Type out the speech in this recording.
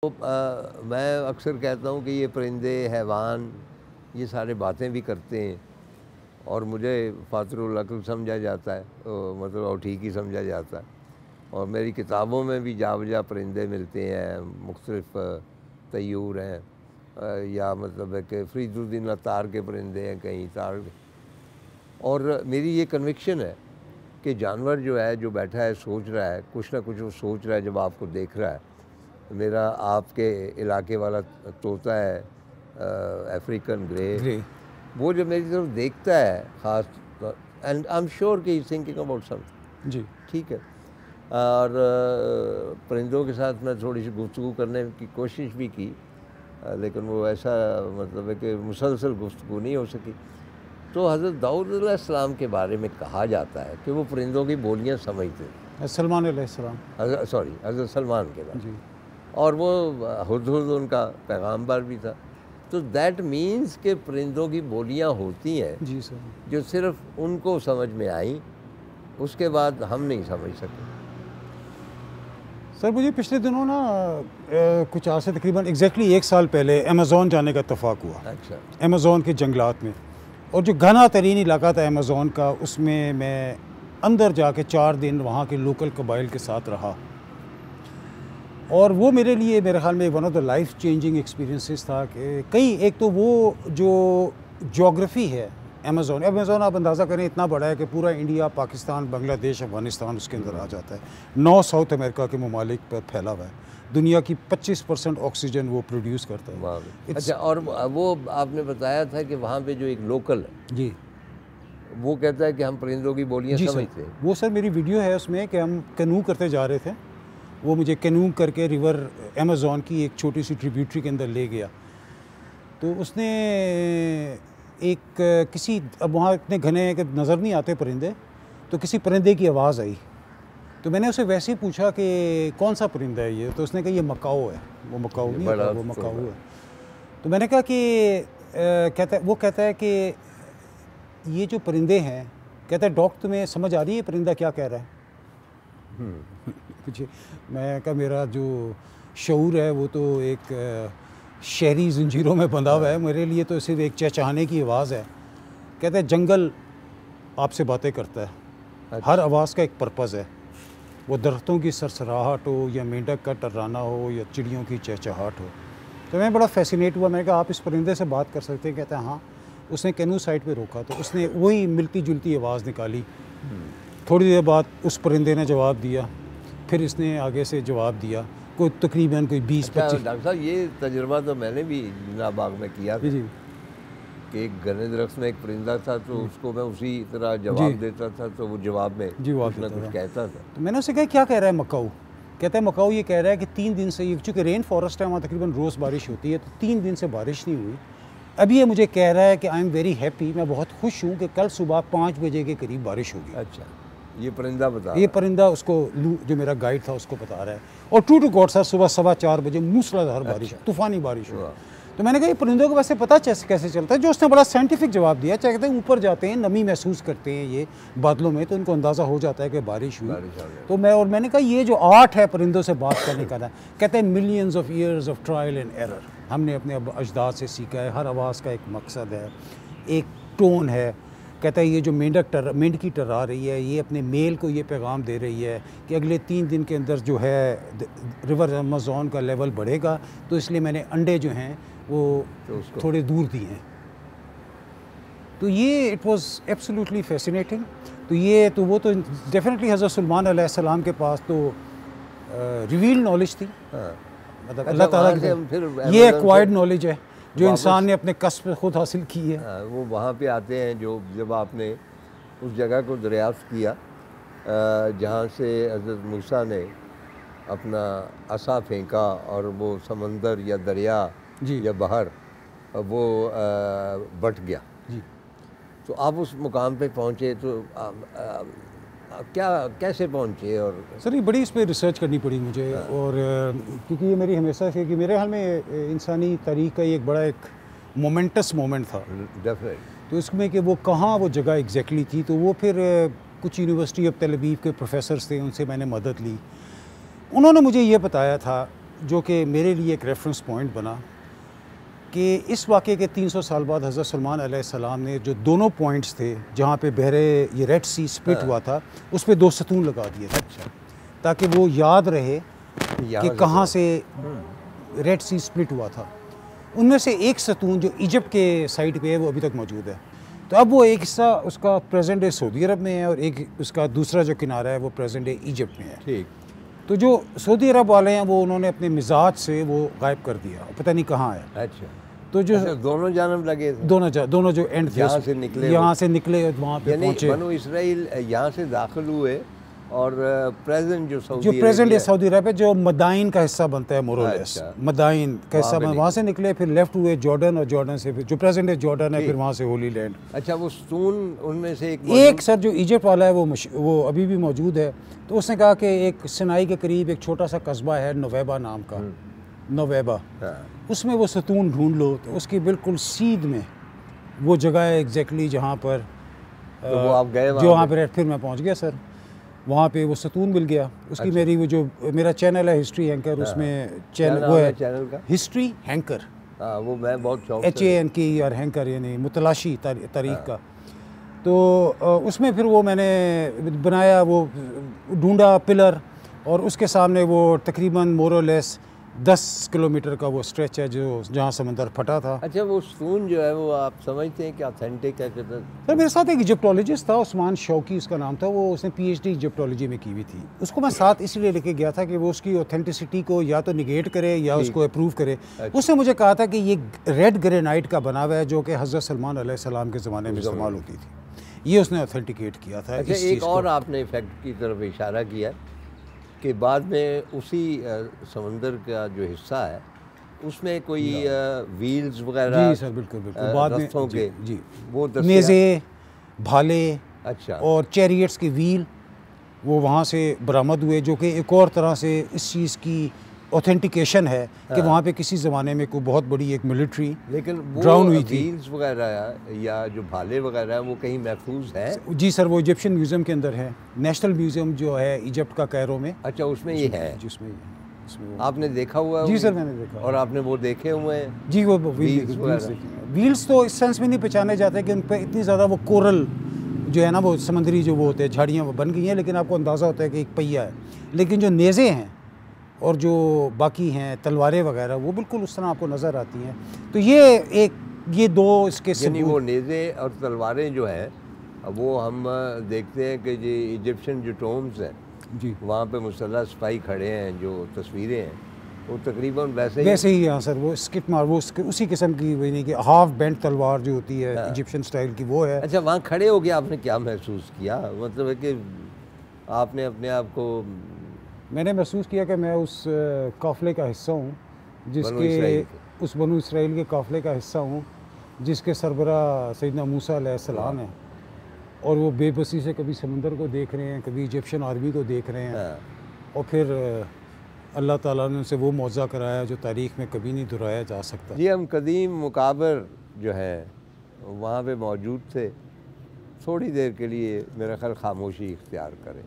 तो मैं अक्सर कहता हूँ कि ये परिंदे, हैवान, ये सारे बातें भी करते हैं और मुझे फातरुल अक्ल समझा जाता है, मतलब और ठीक ही समझा जाता है। और मेरी किताबों में भी जा बजा परिंदे मिलते हैं, मुख्तलिफ़ तयूर हैं, या मतलब है कि फरीदुद्दीन अत्तार के परिंदे हैं कहीं तार। और मेरी ये कन्विक्शन है कि जानवर जो है, जो बैठा है सोच रहा है, कुछ ना कुछ वो सोच रहा है जब आपको देख रहा है। मेरा आपके इलाके वाला तोता है, अफ्रीकन ग्रे, वो जब मेरी तरफ देखता है ख़ास, एंड आई एम श्योर कि इज थिंकिंग अबाउट समथिंग, जी ठीक है। और परिंदों के साथ मैं थोड़ी सी गुफ्तगू करने की कोशिश भी की, लेकिन वो ऐसा मतलब है कि मुसलसल गुफ्तगू नहीं हो सकी। तो हज़रत दाऊद अलैहिस्सलाम के बारे में कहा जाता है कि वो परिंदों की बोलियाँ समझते थे। सलमान अलैहिस्सलाम, सॉरी, हज़रत सलमान के बारे जी। में, और वो हुदहुद उनका पैगाम्बर भी था। तो दैट मीन्स के परिंदों की बोलियां होती हैं, जी सर, जो सिर्फ उनको समझ में आई, उसके बाद हम नहीं समझ सके। सर मुझे पिछले दिनों ना कुछ आज से तकरीबन एग्जैक्टली 1 साल पहले अमेज़ॉन जाने का इत्तफाक हुआ। अच्छा। अमेज़ॉन के जंगलात में, और जो घना तरीन इलाका था अमेज़ॉन का, उसमें मैं अंदर जाके 4 दिन वहाँ के लोकल कबाइल के साथ रहा। और वो मेरे लिए मेरे ख्याल में one of the life changing experiences था कि कई, एक तो वो जो ज्योग्राफी है अमेज़ॉन आप अंदाज़ा करें इतना बड़ा है कि पूरा इंडिया, पाकिस्तान, बांग्लादेश, अफ़गानिस्तान उसके अंदर आ जाता है। 9 साउथ अमेरिका के ममालिक पर फैला हुआ है। दुनिया की 25% ऑक्सीजन वो प्रोड्यूस करता है। अच्छा, और वो आपने बताया था कि वहाँ पे जो एक लोकल है, जी, वो कहता है कि हम परिंदों की बोलियाँ समझते हैं। वो सर मेरी वीडियो है उसमें कि हम कैनू करते जा रहे थे, वो मुझे कैनू करके रिवर अमेज़ॉन की एक छोटी सी ट्रिब्यूटरी के अंदर ले गया। तो उसने एक किसी, अब वहाँ इतने घने कि नज़र नहीं आते परिंदे, तो किसी परिंदे की आवाज़ आई। तो मैंने उसे वैसे ही पूछा कि कौन सा परिंदा है ये, तो उसने कहा ये मकाओ है। वो मकाओ नहीं होता, वो मकाओ है। तो मैंने कहा कि वो कहता है कि ये जो परिंदे हैं, कहता है डॉक्टर तुम्हें समझ आ रही है परिंदा क्या कह रहा है? कुछ मैं कहा मेरा जो शऊर है वो तो एक शहरी जंजीरों में बंधा हुआ है, मेरे लिए तो सिर्फ एक चहचहाने की आवाज़ है। कहते हैं जंगल आपसे बातें करता है। अच्छा। हर आवाज़ का एक पर्पज़ है, वो दरख्तों की सरसराहट हो, या मेंढक का टर्राना हो, या चिड़ियों की चहचहाट हो। तो मैं बड़ा फैसिनेट हुआ। मैंने कहा आप इस परिंदे से बात कर सकते हैं? कहते हैं हाँ। उसने कैनू साइड पे रोका तो उसने वही मिलती जुलती आवाज़ निकाली। थोड़ी देर बाद उस परिंदे ने जवाब दिया, फिर इसने आगे से जवाब दिया, कोई तकरीबन कोई 20-25। डॉक्टर साहब, ये तजुर्बा तो मैंने भी जिन्ना बाग में किया था, जी, कि एक घने दरख्त में एक परिंदा था, तो उसको मैं उसी तरह जवाब देता था, तो वो जवाब में कुछ ना कुछ कहता था। तो मैंने उससे कहा क्या कह रहा है मकाऊ? कहता है मकाऊ ये कह रहा है कि 3 दिन से, चूँकि रेन फॉरेस्ट है वहाँ तकरीबन रोज़ बारिश होती है, तो 3 दिन से बारिश नहीं हुई। अभी ये मुझे कह रहा है कि आई एम वेरी हैप्पी, मैं बहुत खुश हूँ कि कल सुबह 5 बजे के करीब बारिश होगी। अच्छा, ये परिंदा बता, ये परिंदा उसको, जो मेरा गाइड था उसको बता रहा है। और ट्रू टू गॉड सर, सुबह 4:15 बजे मूसलाधार बारिश, तूफ़ानी बारिश हुआ। तो मैंने कहा ये परिंदों को वैसे पता कैसे चलता है? जो उसने बड़ा साइंटिफिक जवाब दिया। चाहे कहते हैं ऊपर जाते हैं, नमी महसूस करते हैं ये बादलों में, तो उनको अंदाज़ा हो जाता है कि बारिश हुई। तो मैंने कहा ये जो आर्ट है परिंदों से बात करने का ना, कहते हैं millions of years of trial and error, हमने अपने अजदाद से सीखा है। हर आवाज़ का एक मकसद है, एक टोन है। कहता है ये जो मेंढकी टर्रा रही है, ये अपने मेल को ये पैगाम दे रही है कि अगले 3 दिन के अंदर जो है रिवर अमेज़ॉन का लेवल बढ़ेगा, तो इसलिए मैंने अंडे जो हैं वो तो थोड़े दूर दिए हैं। तो ये इट वाज एब्सोल्युटली फैसिनेटिंग। तो वो तो डेफिनेटली हज़रत सुलेमान अलैहिस्सलाम के पास तो रिवील नॉलेज थी। मतलब अल्लाह ताला की ये एक्वायर्ड नॉलेज है जो इंसान ने अपने कस्ब पे खुद हासिल की है। वो वहाँ पे आते हैं जो, जब आपने उस जगह को दरियाफ्त किया जहाँ से हज़रत मूसा ने अपना असा फेंका और वो समंदर या दरिया या बहर वो बट गया जी। तो आप उस मुकाम पे पहुँचे, तो कैसे पहुँचे? और सर ये बड़ी इस पर रिसर्च करनी पड़ी मुझे। और क्योंकि ये मेरी हमेशा से, कि मेरे हाल में इंसानी तारीख का एक बड़ा एक मोमेंटस मोमेंट था डेफिनेट। तो इसमें कि वो कहाँ वो जगह एग्जैक्टली थी। तो वो फिर कुछ यूनिवर्सिटी ऑफ तेल अवीव के प्रोफेसर्स थे, उनसे मैंने मदद ली। उन्होंने मुझे ये बताया था जो कि मेरे लिए एक रेफरेंस पॉइंट बना कि इस वाक़े के 300 साल बाद हज़रत सलमान अलैहिस्सलाम ने जो दोनों पॉइंट्स थे जहाँ पे बहरे ये रेड सी स्प्लिट हुआ था उस पे 2 सतून लगा दिए थे। अच्छा, ताकि वो याद रहे कि कहाँ से रेड सी स्प्लिट हुआ था। उनमें से एक सतून जो इजिप्ट के साइड पे है वो अभी तक मौजूद है। तो अब वो एक हिस्सा उसका प्रेजेंट डे सऊदी अरब में है और एक उसका दूसरा जो किनारा है वो प्रेजेंट डे इजिप्ट में है। ठीक। तो जो सऊदी अरब वाले हैं वो उन्होंने अपने मिजाज से वो गायब कर दिया, पता नहीं कहाँ है। अच्छा, तो जो दोनों जानब लगे थे, दोनों जो एंड थे यहाँ से निकले, यहाँ से निकले वहाँ पे पहुँचे। बनो इसराइल यहाँ से दाखिल हुए और प्रेजेंट जो प्रेजेंट है सऊदी अरब है जो मदाइन का हिस्सा बनता है मोरलेस। अच्छा, मदाइन का हिस्सा वहाँ से निकले, फिर लेफ्ट हुए जॉर्डन और जॉर्डन से फिर जो प्रेजेंट है जॉर्डन है, फिर वहाँ से होली लैंड। अच्छा, वो सतून उनमें से एक सर जो इजिप्ट वाला है वो अभी भी मौजूद है। तो उसने कहा कि एक सिनाई के करीब एक छोटा सा कस्बा है नोवेबा नाम का, नोवेबा, उसमें वो सतून ढूंढ लो तो उसकी बिल्कुल सीध में वो जगह है एग्जैक्टली जहाँ पर तो वो आप गए जो वहाँ पर फिर मैं पहुँच गया सर, वहाँ पे वो सतून मिल गया उसकी। अच्छा। मेरी वो जो मेरा चैनल है हिस्ट्री हैंकर, उसमें चैनल वो है चैनल का हिस्ट्री हैंकर। वो मैं बहुत शौक HANK और हैंकर यानी मुतलाशी तारीख का। तो उसमें फिर वो मैंने बनाया, वो ढूंढा पिलर और उसके सामने वो तकरीबन मोरलेस 10 किलोमीटर का वो स्ट्रेच है जो जहाँ समंदर फटा था। अच्छा, वो सतून जो है वो आप समझते हैं कि ऑथेंटिक है? सर मेरे साथ एक इजिप्टोलॉजिस्ट था, उस्मान शौकी उसका नाम था, वो उसने PhD इजिप्टोलॉजी में की हुई थी। उसको मैं साथ इसलिए लेके गया था कि वो उसकी ऑथेंटिसिटी को या तो निगेट करे या उसको अप्रूव करे। अच्छा। उसने मुझे कहा था कि ये रेड ग्रेनाइट का बना हुआ है जो कि हज़रत सलमान अलैहिस्सलाम के ज़माने में इस्तेमाल होती थी, ये उसने ऑथेंटिकेट किया था। अच्छा, एक और आपने इफेक्ट की तरफ इशारा किया कि बाद में उसी समंदर का जो हिस्सा है उसमें कोई व्हील्स वगैरह। जी सर, बिल्कुल बिल्कुल, बाद में जी वो नेज़े, भाले, अच्छा, और चैरियट्स के व्हील वो वहाँ से बरामद हुए, जो कि एक और तरह से इस चीज़ की ऑथेंटिकेशन है कि वहाँ पे किसी ज़माने में कोई बहुत बड़ी एक मिलिट्री ड्राउन हुई थी। व्हील्स वगैरह या जो भाले वगैरह है वो कहीं महफूज है? जी सर, वो इजिप्शियन म्यूज़ियम के अंदर है, नेशनल म्यूज़ियम जो है इजिप्ट का कैरो में। अच्छा, उसमें ये है? जिसमें आपने देखा हुआ है? जी सर, मैंने देखा। और आपने वो देखे हुए हैं? जी, वो व्हील्स तो इस सेंस में नहीं पहचाने जाते कि उन पर इतनी ज़्यादा वो कोरल जो है ना वो समंदरी जो वो होते हैं झाड़ियाँ वो बन गई हैं, लेकिन आपको अंदाज़ा होता है कि एक पहिया है। लेकिन जो नेज़े हैं और जो बाकी हैं तलवारें वगैरह वो बिल्कुल उस तरह आपको नज़र आती हैं। तो ये दो इसके यानी वो नेज़े और तलवारें जो हैं वो हम देखते हैं कि जो इजिप्शियन जो टोम्स हैं जी वहाँ पे मुसल्लह सिपाही खड़े हैं, जो तस्वीरें हैं वो तकरीबन वैसे ही हाँ सर, वो स्किट मार वो उसी किस्म की वही कि हाफ बेंट तलवार जो होती है इजिप्शियन स्टाइल की वो है। अच्छा, वहाँ खड़े हो गए आपने क्या महसूस किया? मतलब है कि आपने अपने आप को? मैंने महसूस किया कि मैं उस काफ़िले का हिस्सा हूँ जिसके उस बनु इसराइल के काफ़िले का हिस्सा हूँ जिसके सरबरा सैयदना मूसा अलैहिस्सलाम है, और वो बेबसी से कभी समंदर को देख रहे हैं, कभी इजिप्शियन आर्मी को देख रहे हैं, और फिर अल्लाह ताला ने उनसे वो मौज़ा कराया जो तारीख़ में कभी नहीं दोहराया जा सकता। जी, हम कदीम मुकाबर जो है वहाँ पे मौजूद थे, थोड़ी देर के लिए मेरा ख्याल खामोशी इख्तियार करें।